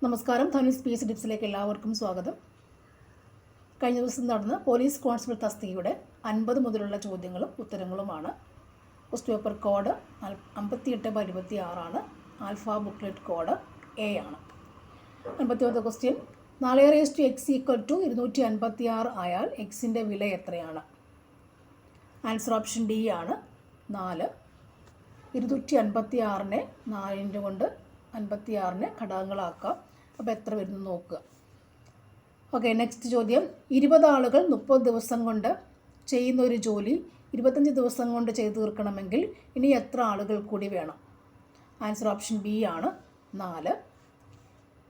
നമസ്കാരം. ധനുസ് P S ടിപ്സിലേക്ക് എല്ലാവർക്കും സ്വാഗതം. കഴിഞ്ഞ ദിവസം നടന്ന പോലീസ് കോൺസ്റ്റബിൾ തസ്തികയുടെ 50 മുതലുള്ള ചോദ്യങ്ങളും ഉത്തരങ്ങളുമാണ്. ക്വസ്റ്റ്യൻ പേപ്പർ കോഡ് 58/26 ആണ്. ആൽഫ ബുക്ക്ലെറ്റ് കോഡ് A ആണ്. 51 ക്വസ്റ്റ്യൻ. 4x(x) = 256 ആയാൽ എക്സിൻ്റെ വില എത്രയാണ്? ആൻസർ ഓപ്ഷൻ ഡി ആണ്, 4. 256-നെ 4 കൊണ്ട് 56-നെ ഘടകങ്ങളാക്കാം. അപ്പോൾ എത്ര വരുന്നു നോക്കുക. ഓക്കെ, നെക്സ്റ്റ് ചോദ്യം. 20 ആളുകൾ 30 ദിവസം കൊണ്ട് ചെയ്യുന്ന ഒരു ജോലി 25 ദിവസം കൊണ്ട് ചെയ്തു തീർക്കണമെങ്കിൽ ഇനി എത്ര ആളുകൾ കൂടി വേണം? ആൻസർ ഓപ്ഷൻ ബി ആണ്, 4.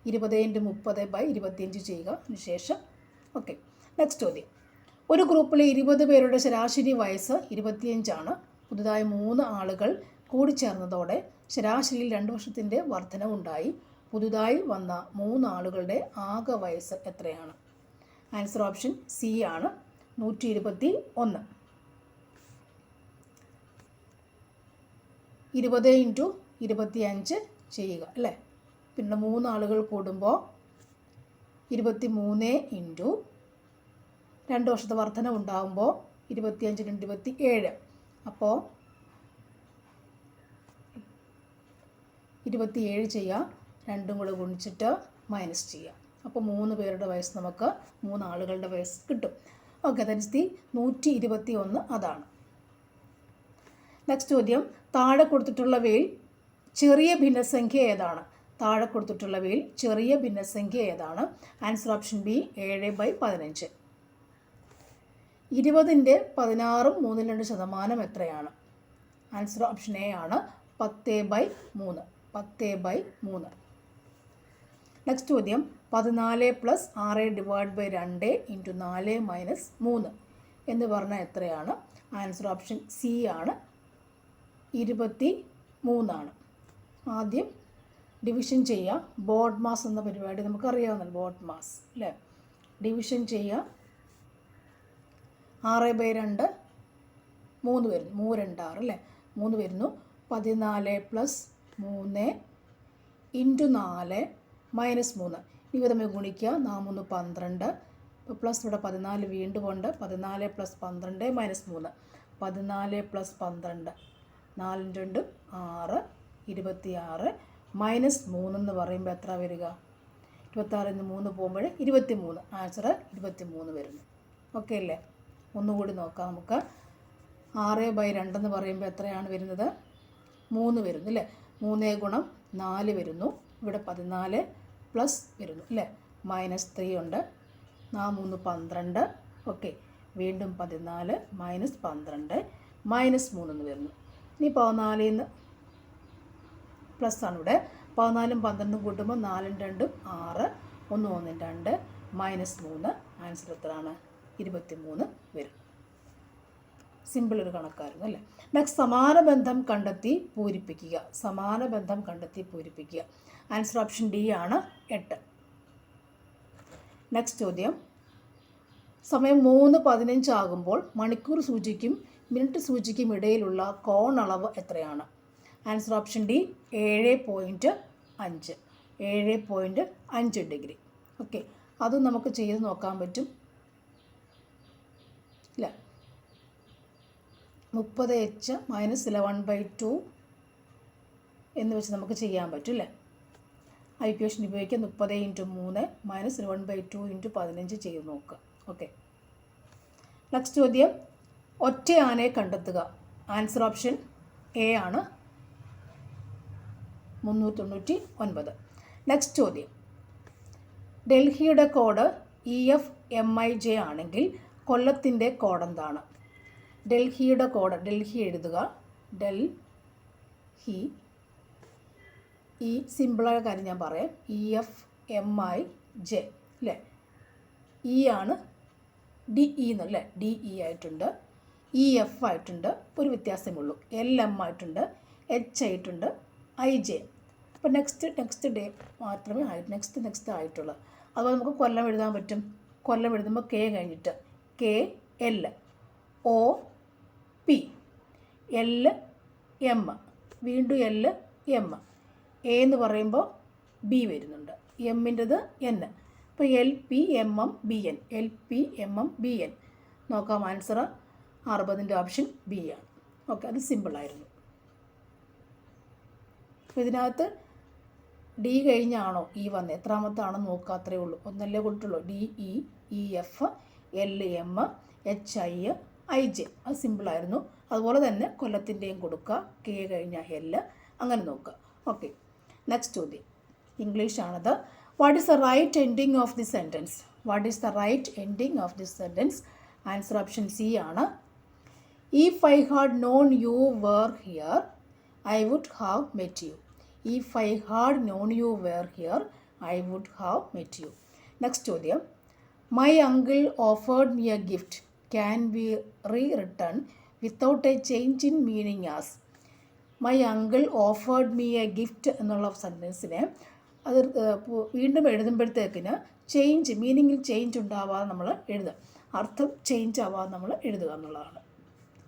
20×30/25 ചെയ്യുക. അതിനുശേഷം ഓക്കെ, നെക്സ്റ്റ് ചോദ്യം. ഒരു ഗ്രൂപ്പിലെ 20 പേരുടെ ശരാശരി വയസ്സ് 25 ആണ്. പുതുതായി 3 ആളുകൾ കൂടിച്ചേർന്നതോടെ ശരാശരിയിൽ 2 വർഷത്തിൻ്റെ വർധനവുണ്ടായി. പുതുതായി വന്ന 3 ആളുകളുടെ ആകെ വയസ്സ് എത്രയാണ്? ആൻസർ ഓപ്ഷൻ സി ആണ്, 121. 20×25 ചെയ്യുക അല്ലേ. പിന്നെ 3 ആളുകൾ കൂടുമ്പോൾ 23 ഇൻറ്റു 2 വർഷത്തെ വർധന ഉണ്ടാകുമ്പോൾ 25×27. അപ്പോൾ 27 ചെയ്യുക, 2 കൂടെ ഗുണിച്ചിട്ട് മൈനസ് ചെയ്യുക. അപ്പോൾ 3 പേരുടെ വയസ്സ് നമുക്ക് 3 ആളുകളുടെ വയസ്സ് കിട്ടും. Okay, that is the 121. അതാണ്. നെക്സ്റ്റ് ചോദ്യം. താഴെ കൊടുത്തിട്ടുള്ളവയിൽ ചെറിയ ഭിന്നസംഖ്യ ഏതാണ്? താഴെ കൊടുത്തിട്ടുള്ളവയിൽ ചെറിയ ഭിന്നസംഖ്യ ഏതാണ്? Answer option B, 7/15. 20-ൻ്റെ 16-ഉം 3/2% എത്രയാണ്? ആൻസർ ഓപ്ഷൻ എ ആണ്, 10/3. 10/3. നെക്സ്റ്റ് ചോദ്യം. 14 + 6 ÷ 2 × 4 - 3 എന്ന് പറഞ്ഞാൽ എത്രയാണ്? ആൻസർ ഓപ്ഷൻ സി ആണ്, 23 ആണ്. ആദ്യം ഡിവിഷൻ ചെയ്യുക. ബോർഡ് മാസ് എന്ന പരിപാടി നമുക്കറിയാവുന്നല്ലോ, ബോർഡ് മാസ് അല്ലേ. ഡിവിഷൻ ചെയ്യുക. 6/2 3 വരുന്നു, 3 2 6 അല്ലേ, 3 വരുന്നു. 14 + 3 × 4 - 3 ഇവ തമ്മിൽ ഗുണിക്കുക. 4 3 12. ഇപ്പോൾ പ്ലസ് ഇവിടെ 14 വീണ്ടും ഉണ്ട്. 14 + 12 - 3. 14 + 12 4 2 6 26 -3 എന്ന് പറയുമ്പോൾ എത്ര വരിക? 26 3 പോകുമ്പോൾ 23. ആൻസർ 23 വരുന്നു. ഓക്കെ അല്ലേ. ഒന്നുകൂടി നോക്കാം നമുക്ക്. 6/2 എന്ന് പറയുമ്പോൾ എത്രയാണ് വരുന്നത്? 3 വരുന്നു അല്ലേ. 3 × 4 വരുന്നു. ഇവിടെ 14 പ്ലസ് വരുന്നു അല്ലേ, -3 ഉണ്ട്. 4 3 12. ഓക്കെ, വീണ്ടും 14 -12 -3 എന്ന് വരുന്നു. ഇനി 14 നിന്ന് പ്ലസ് ആണ് ഇവിടെ. 14ഉം 12ഉം കൂട്ടുമ്പോൾ 4 2 6 1 1 2 -3. ആൻസർ എത്രയാണ്? 23 വരും. സിമ്പിൾ ഒരു കണക്കായിരുന്നു അല്ലേ. നെക്സ്റ്റ്, സമാന ബന്ധം കണ്ടെത്തി പൂരിപ്പിക്കുക. സമാന ബന്ധം കണ്ടെത്തി പൂരിപ്പിക്കുക. ആൻസർ ഓപ്ഷൻ ഡി ആണ്, 8. നെക്സ്റ്റ് ചോദ്യം. സമയം 3:15 ആകുമ്പോൾ മണിക്കൂർ സൂചിക്കും മിനിറ്റ് സൂചിക്കും ഇടയിലുള്ള കോണളവ് എത്രയാണ്? Answer option D, 7.5. 7.5 degree. Okay, അതും നമുക്ക് ചെയ്ത് നോക്കാൻ പറ്റും ഇല്ല. 30h - 11/2 എന്ന് വെച്ച് നമുക്ക് ചെയ്യാൻ പറ്റും അല്ലേ. ഇക്വേഷൻ ഉപയോഗിക്കുക. 30 × 3 - 11/2 × 15 ചെയ്ത് നോക്കുക. ഓക്കെ, നെക്സ്റ്റ് ചോദ്യം. ഒറ്റ ആനയെ കണ്ടെത്തുക. ആൻസർ ഓപ്ഷൻ എ ആണ്, 399. നെക്സ്റ്റ് ചോദ്യം. ഡൽഹിയുടെ കോഡ് EFMIJ ആണെങ്കിൽ കൊല്ലത്തിൻ്റെ കോഡ് എന്താണ്? ഡൽഹിയുടെ കോഡ്, ഡൽഹി എഴുതുക. ഡൽഹി. ഈ സിമ്പിളായ കാര്യം ഞാൻ പറയാം. EFMIJ അല്ലേ. ഇ ആണ് DE എന്നല്ലേ, DE ആയിട്ടുണ്ട്. EF ആയിട്ടുണ്ട്, ഒരു വ്യത്യാസമുള്ളൂ. LM ആയിട്ടുണ്ട്, H ആയിട്ടുണ്ട്, IJ. അപ്പോൾ നെക്സ്റ്റ് ഡേ മാത്രമേ നെക്സ്റ്റ് ആയിട്ടുള്ളൂ. അതുപോലെ നമുക്ക് കൊല്ലം എഴുതാൻ പറ്റും. കൊല്ലം എഴുതുമ്പോൾ K കഴിഞ്ഞിട്ട് KL OP LM വീണ്ടും LM. എ എന്ന് പറയുമ്പോൾ ബി വരുന്നുണ്ട്, എമ്മിൻ്റെത് എൻ. അപ്പോൾ LPMMBN, LPMMBN. നോക്കാം ആൻസർ 60ൻ്റെ ഓപ്ഷൻ ബി ആണ്. ഓക്കെ, അത് സിമ്പിളായിരുന്നു. അപ്പോൾ ഇതിനകത്ത് ഡി കഴിഞ്ഞാണോ ഈ വന്നത്, എത്രാമത്തെ ആണെന്ന് നോക്കുക, അത്രേ ഉള്ളൂ. ഒന്നല്ലേ കൊടുത്തുള്ളൂ. DEEF LM HI IJ, അത് സിമ്പിളായിരുന്നു. അതുപോലെ തന്നെ കൊല്ലത്തിൻ്റെയും കൊടുക്കുക, കെ കഴിഞ്ഞാൽ L, അങ്ങനെ നോക്കുക. ഓക്കെ, നെക്സ്റ്റ് ചോദ്യം ഇംഗ്ലീഷാണത്. What is the right ending of the sentence? What is the right ending of the sentence? Answer option C ആണ്. If I had known you were here, I would have met you. If I had known you were here, I would have met you. Next ചോദ്യം. My uncle offered me a gift. Can we re-return without a change in meaning as? My uncle offered me a gift എന്നുള്ള സെൻറ്റൻസിനെ അത് വീണ്ടും എഴുതുമ്പോഴത്തേക്കിന് change, മീനിങ്ങിൽ change ഉണ്ടാവാതെ നമ്മൾ എഴുതുക, അർത്ഥം change ആവാതെ നമ്മൾ എഴുതുക എന്നുള്ളതാണ്.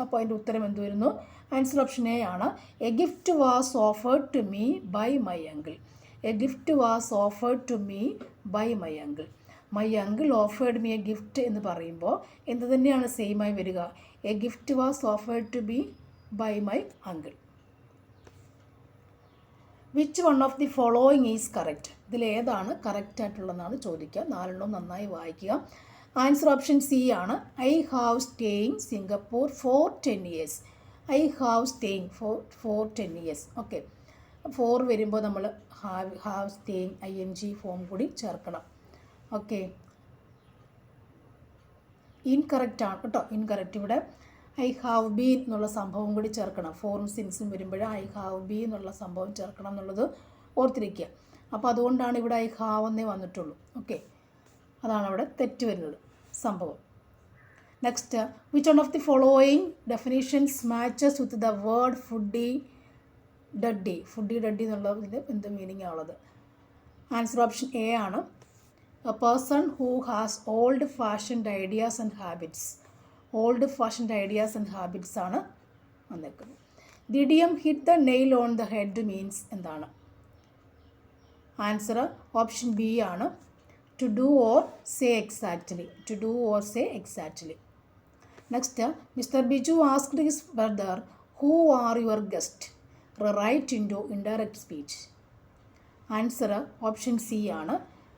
അപ്പോൾ അതിൻ്റെ ഉത്തരം എന്ത് വരുന്നു? ആൻസർ ഓപ്ഷൻ എ ആണ്. A gift was offered to me by my uncle. A gift was offered to me by my uncle. My uncle offered me a gift എന്ന് പറയുമ്പോൾ എന്ത് തന്നെയാണ് സെയിമായി വരിക? A gift was offered to be by my uncle. Which one of the following is correct? ഇതിലേതാണ് കറക്റ്റായിട്ടുള്ളതെന്നാണ് ചോദിക്കുക. 4 നന്നായി വായിക്കുക. ആൻസർ ഓപ്ഷൻ സി ആണ്. I have staying Singapore for 10 years. I have staying for 10 years. Okay, 4 വരുമ്പോൾ നമ്മൾ have staying ING form കൂടി ചേർക്കണം. ഓക്കെ, ഇൻകറക്റ്റ് ആണ് കേട്ടോ, ഇൻകറക്റ്റ്. ഇവിടെ ഐ ഹാവ് ബീൻ എന്നുള്ള സംഭവം കൂടി ചേർക്കണം. ഫോറും സിൻസും വരുമ്പോൾ ഐ ഹാവ് ബീൻ എന്നുള്ള സംഭവം ചേർക്കണം എന്നുള്ളത് ഓർത്തിരിക്കുക. അപ്പോൾ അതുകൊണ്ടാണ് ഇവിടെ ഐ ഹാവ് എന്നേ വന്നിട്ടുള്ളൂ. ഓക്കെ, അതാണ് അവിടെ തെറ്റ് വരുന്നത് സംഭവം. Next, which one of the following definitions matches with the word fuddy duddy? Fuddy duddy എന്നുള്ളതിൻ്റെ എന്ത് മീനിങ് ആണുള്ളത്? ആൻസർ ഓപ്ഷൻ എ ആണ്. A person who has old fashioned ideas and habits. Old fashioned ideas and habits ആണ് വന്നേക്കുന്നത്. The idiom hit the nail on the head means എന്താണ്? Answer option B ആണ്. To do or say exactly. To do or say exactly. Next, mister Biju asked his brother who are your guest? Write into indirect speech. Answer option C ആണ്.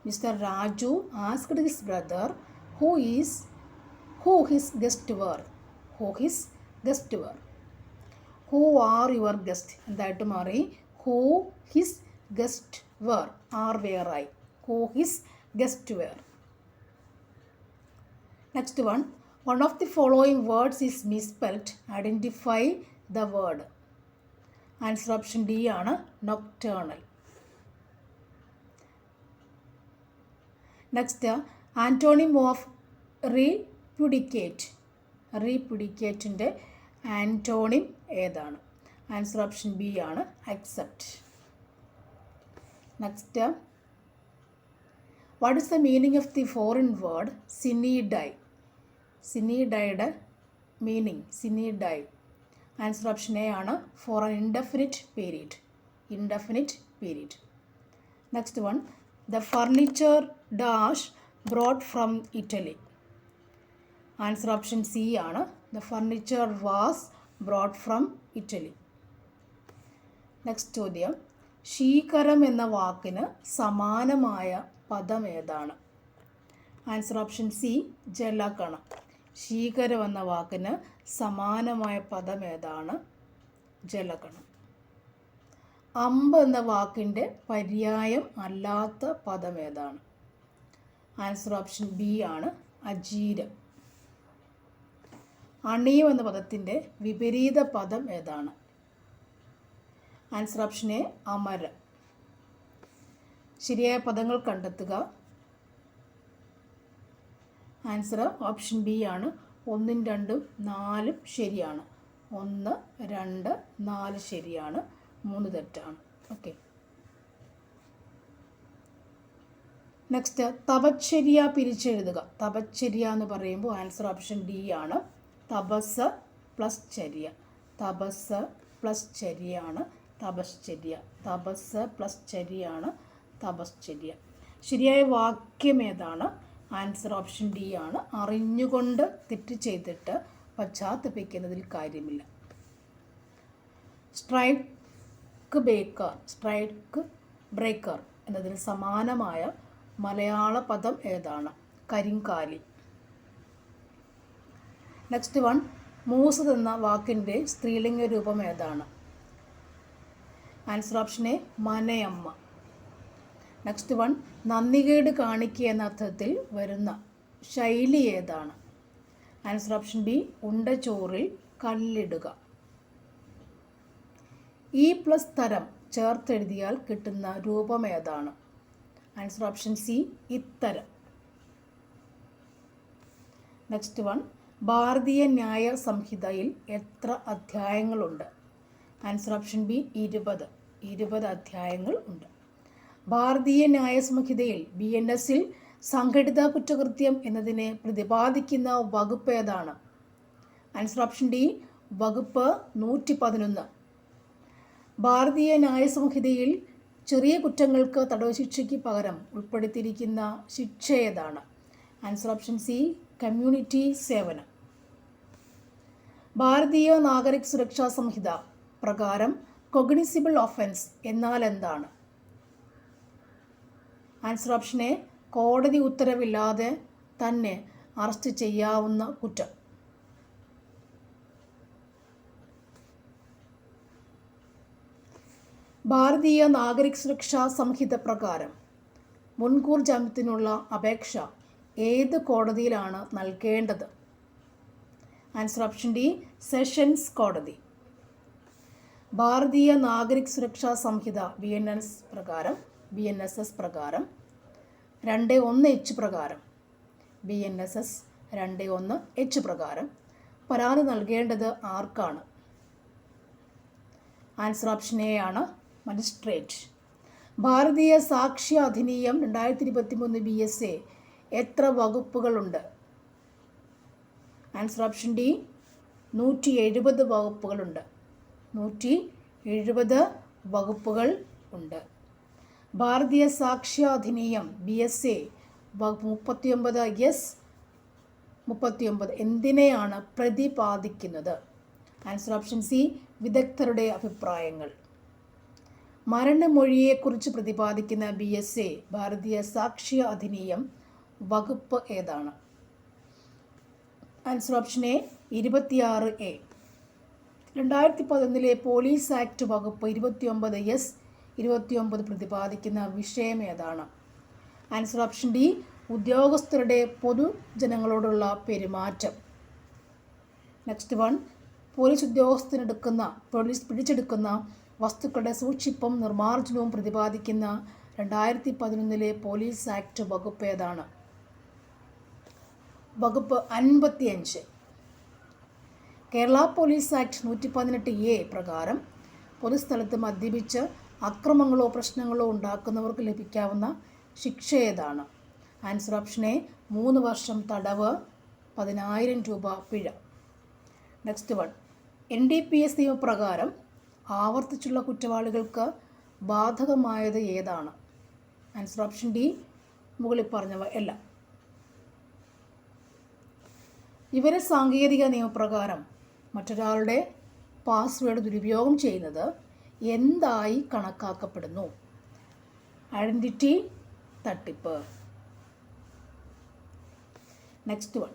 Mister Raju asked his brother who his guest were. Who his guest were. Who are your guest? എന്തായിട്ട് മാറി? Who his guest were. Are were I. Who his guest were. Next one. One of the following words is misspelled. Identify the word. Answer option D ആണ്. Nocturnal. Next, antonym of repudiate. റീപ്യുഡിക്കേറ്റിൻ്റെ antonym ഏതാണ്? Answer option B ആണ്. Accept. Next, what is the meaning of the foreign word sine die? സിനീഡൈയുടെ meaning sine die. Answer option A ആണ്. For an indefinite period. Indefinite period. Next one, the furniture dash brought from Italy. Answer option C ആണ്. The furniture was brought from Italy. Next ചോദ്യം, ശീകരം എന്ന വാക്കിന് സമാനമായ പദം ഏതാണ്? ആൻസർ ഓപ്ഷൻ സി ജലകണം. ശീകരം എന്ന വാക്കിന് സമാനമായ പദം ഏതാണ്? ജലകണം. അമ്പ് എന്ന വാക്കിൻ്റെ പര്യായം അല്ലാത്ത പദം ഏതാണ്? ആൻസർ ഓപ്ഷൻ ബി ആണ്. അജീരം. അണിയം എന്ന പദത്തിൻ്റെ വിപരീത പദം ഏതാണ്? ആൻസർ ഓപ്ഷൻ എ അമരം. ശരിയായ പദങ്ങൾ കണ്ടെത്തുക. ആൻസർ ഓപ്ഷൻ ബി ആണ്. 1, 2, 4 ശരിയാണ്. 1, 2, 4 ശരിയാണ്. 3 തെറ്റാണ്. Okay, next, തപശ്ചര്യ പിരിച്ചെഴുതുക. തപശ്ചര്യ എന്ന് പറയുമ്പോൾ ആൻസർ ഓപ്ഷൻ ഡി ആണ്. തപസ് പ്ലസ് ചര്യ. തപസ് പ്ലസ് ചര്യയാണ് തപശ്ചര്യ. തപസ് പ്ലസ് ചര്യയാണ് തപശ്ചര്യ. ശരിയായ വാക്യം ഏതാണ്? ആൻസർ ഓപ്ഷൻ ഡി ആണ്. അറിഞ്ഞുകൊണ്ട് തെറ്റ് ചെയ്തിട്ട് പശ്ചാത്തപിക്കുന്നതിൽ കാര്യമില്ല. സ്ട്രൈക്ക് ബ്രേക്കർ എന്നതിന് സമാനമായ മലയാള പദം ഏതാണ്? കരിങ്കാലി. നെക്സ്റ്റ് വൺ, മൂസത് എന്ന വാക്കിൻ്റെ സ്ത്രീലിംഗ രൂപം ഏതാണ്? ആൻസർ ഓപ്ഷൻ എ മനയമ്മ. നെക്സ്റ്റ് വൺ, നന്ദികേട് കാണിക്കുക എന്ന അർത്ഥത്തിൽ വരുന്ന ശൈലി ഏതാണ്? ആൻസർ ഓപ്ഷൻ ബി ഉണ്ടച്ചോറിൽ കല്ലിടുക. ഈ പ്ലസ് തരം ചേർത്തെഴുതിയാൽ കിട്ടുന്ന രൂപം ഏതാണ്? ആൻസർ ഓപ്ഷൻ സി ഇത്തരം. നെക്സ്റ്റ് വൺ, ഭാരതീയ ന്യായ സംഹിതയിൽ എത്ര അധ്യായങ്ങളുണ്ട്? ആൻസർ ഓപ്ഷൻ ബി 20 അധ്യായങ്ങൾ ഉണ്ട്. ഭാരതീയ ന്യായ സംഹിതയിൽ BNS-ൽ സംഘടിത കുറ്റകൃത്യം എന്നതിനെ പ്രതിപാദിക്കുന്ന വകുപ്പ് ഏതാണ്? ആൻസർ ഓപ്ഷൻ ഡി വകുപ്പ് 111. ഭാരതീയ ന്യായ സംഹിതയിൽ ചെറിയ കുറ്റങ്ങൾക്ക് തടവ് ശിക്ഷയ്ക്ക് പകരം ഉൾപ്പെടുത്തിയിരിക്കുന്ന ശിക്ഷ ഏതാണ്? ആൻസർ ഓപ്ഷൻ സി കമ്മ്യൂണിറ്റി സേവനം. ഭാരതീയ നാഗരിക് സുരക്ഷാ സംഹിത പ്രകാരം കൊഗ്നിസിബിൾ ഒഫൻസ് എന്നാൽ എന്താണ്? ആൻസർ ഓപ്ഷൻ എ കോടതി ഉത്തരവില്ലാതെ തന്നെ അറസ്റ്റ് ചെയ്യാവുന്ന കുറ്റം. ഭാരതീയ നാഗരിക് സുരക്ഷാ സംഹിത പ്രകാരം മുൻകൂർ ജാമ്യത്തിനുള്ള അപേക്ഷ ഏത് കോടതിയിലാണ് നൽകേണ്ടത്? ആൻസർ ഓപ്ഷൻ ഡി സെഷൻസ് കോടതി. ഭാരതീയ നാഗരിക് സുരക്ഷാ സംഹിത BNSS പ്രകാരം 2(1)H പ്രകാരം BNSS 2(1)H പ്രകാരം പരാതി നൽകേണ്ടത് ആർക്കാണ്? ആൻസർ ഓപ്ഷൻ എ ആണ് മജിസ്ട്രേറ്റ്. ഭാരതീയ സാക്ഷ്യ അധിനിയം 2023 BSA എത്ര വകുപ്പുകളുണ്ട്? ആൻസർ ഓപ്ഷൻ ഡി 170 വകുപ്പുകളുണ്ട്. 170 വകുപ്പുകൾ ഉണ്ട്. ഭാരതീയ സാക്ഷ്യ അധിനിയം BSA വകുപ്പ് 39 എന്തിനെയാണ് പ്രതിപാദിക്കുന്നത്? ആൻസർ ഓപ്ഷൻ സി വിദഗ്ധരുടെ അഭിപ്രായങ്ങൾ. മരണമൊഴിയെക്കുറിച്ച് പ്രതിപാദിക്കുന്ന BSA ഭാരതീയ സാക്ഷ്യ അധിനിയം വകുപ്പ് ഏതാണ്? Answer option A 26A. 2011 police act വകുപ്പ് 29 പ്രതിപാദിക്കുന്ന വിഷയം ഏതാണ്? ആൻസർ ഓപ്ഷൻ ഡി ഉദ്യോഗസ്ഥരുടെ പൊതുജനങ്ങളോടുള്ള പെരുമാറ്റം. നെക്സ്റ്റ് വൺ, പോലീസ് പിടിച്ചെടുക്കുന്ന വസ്തുക്കളുടെ സൂക്ഷിപ്പും നിർമ്മാർജ്ജനവും പ്രതിപാദിക്കുന്ന 2011 പോലീസ് ആക്ട് വകുപ്പ് ഏതാണ്? വകുപ്പ് 55. കേരള പോലീസ് ആക്ട് 118A പ്രകാരം പൊതുസ്ഥലത്ത് മദ്യപിച്ച് അക്രമങ്ങളോ പ്രശ്നങ്ങളോ ഉണ്ടാക്കുന്നവർക്ക് ലഭിക്കാവുന്ന ശിക്ഷ ഏതാണ്? ആൻസർ ഓപ്ഷൻ എ 3 വർഷം തടവ്, 10,000 രൂപ പിഴ. നെക്സ്റ്റ് വൺ, NDPS നിയമപ്രകാരം ആവർത്തിച്ചുള്ള കുറ്റവാളികൾക്ക് ബാധകമായത് ഏതാണ്? ആൻസർ ഓപ്ഷൻ ഡി മുകളിൽ പറഞ്ഞവ എല്ലാം. വിവര സാങ്കേതിക നിയമപ്രകാരം മറ്റൊരാളുടെ പാസ്വേഡ് ദുരുപയോഗം ചെയ്യുന്നത് എന്തായി കണക്കാക്കപ്പെടുന്നു? ഐഡൻറ്റിറ്റി തട്ടിപ്പ്. നെക്സ്റ്റ് വൺ,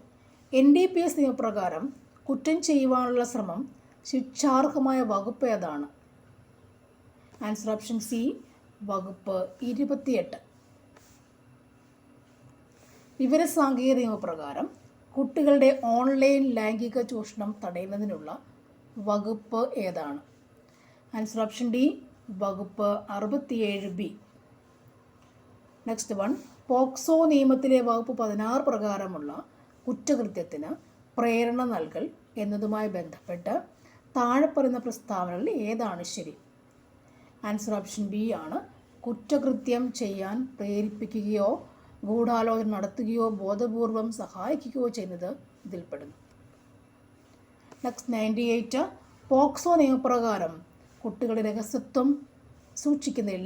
NDPS നിയമപ്രകാരം കുറ്റം ചെയ്യുവാനുള്ള ശ്രമം ശിക്ഷാർഹമായ വകുപ്പ് ഏതാണ്? ആൻസർ ഓപ്ഷൻ സി വകുപ്പ് 28. വിവര സാങ്കേതിക നിയമപ്രകാരം കുട്ടികളുടെ ഓൺലൈൻ ലൈംഗിക ചൂഷണം തടയുന്നതിനുള്ള വകുപ്പ് ഏതാണ്? ആൻസർ ഓപ്ഷൻ ഡി വകുപ്പ് 67B. നെക്സ്റ്റ് വൺ, പോക്സോ നിയമത്തിലെ വകുപ്പ് 16 പ്രകാരമുള്ള കുറ്റകൃത്യത്തിന് പ്രേരണ നൽകൽ എന്നതുമായി ബന്ധപ്പെട്ട് താഴെ പറയുന്ന പ്രസ്താവനകളിൽ ഏതാണ് ശരി? ആൻസർ ഓപ്ഷൻ ബി ആണ്. കുറ്റകൃത്യം ചെയ്യാൻ പ്രേരിപ്പിക്കുകയോ ഗൂഢാലോചന നടത്തുകയോ ബോധപൂർവം സഹായിക്കുകയോ ചെയ്യുന്നത് ഇതിൽപ്പെടുന്നു. നെക്സ്റ്റ് 98, പോക്സോ നിയമപ്രകാരം കുട്ടികളുടെ രഹസ്യത്വം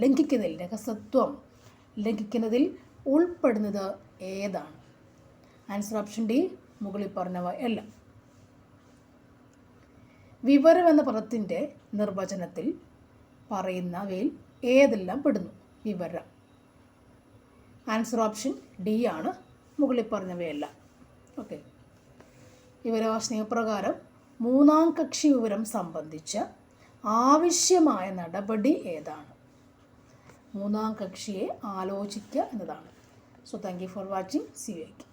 ലംഘിക്കുന്നതിൽ രഹസ്യത്വം ലംഘിക്കുന്നതിൽ ഉൾപ്പെടുന്നത് ഏതാണ്? ആൻസർ ഓപ്ഷൻ ഡി, മുകളിൽ പറഞ്ഞവ എല്ലാം. വിവരം എന്ന പദത്തിൻ്റെ നിർവചനത്തിൽ പറയുന്നവയിൽ ഏതെല്ലാം പെടുന്നു? വിവരം. ആൻസർ ഓപ്ഷൻ ഡി ആണ്, മുകളിൽ പറഞ്ഞവയെല്ലാം. ഓക്കെ. വിവരാവകാശ നിയമപ്രകാരം മൂന്നാം കക്ഷി വിവരം സംബന്ധിച്ച് ആവശ്യമായ നടപടി ഏതാണ്? മൂന്നാം കക്ഷിയെ ആലോചിക്കുക എന്നതാണ്. So thank you for watching. C you again.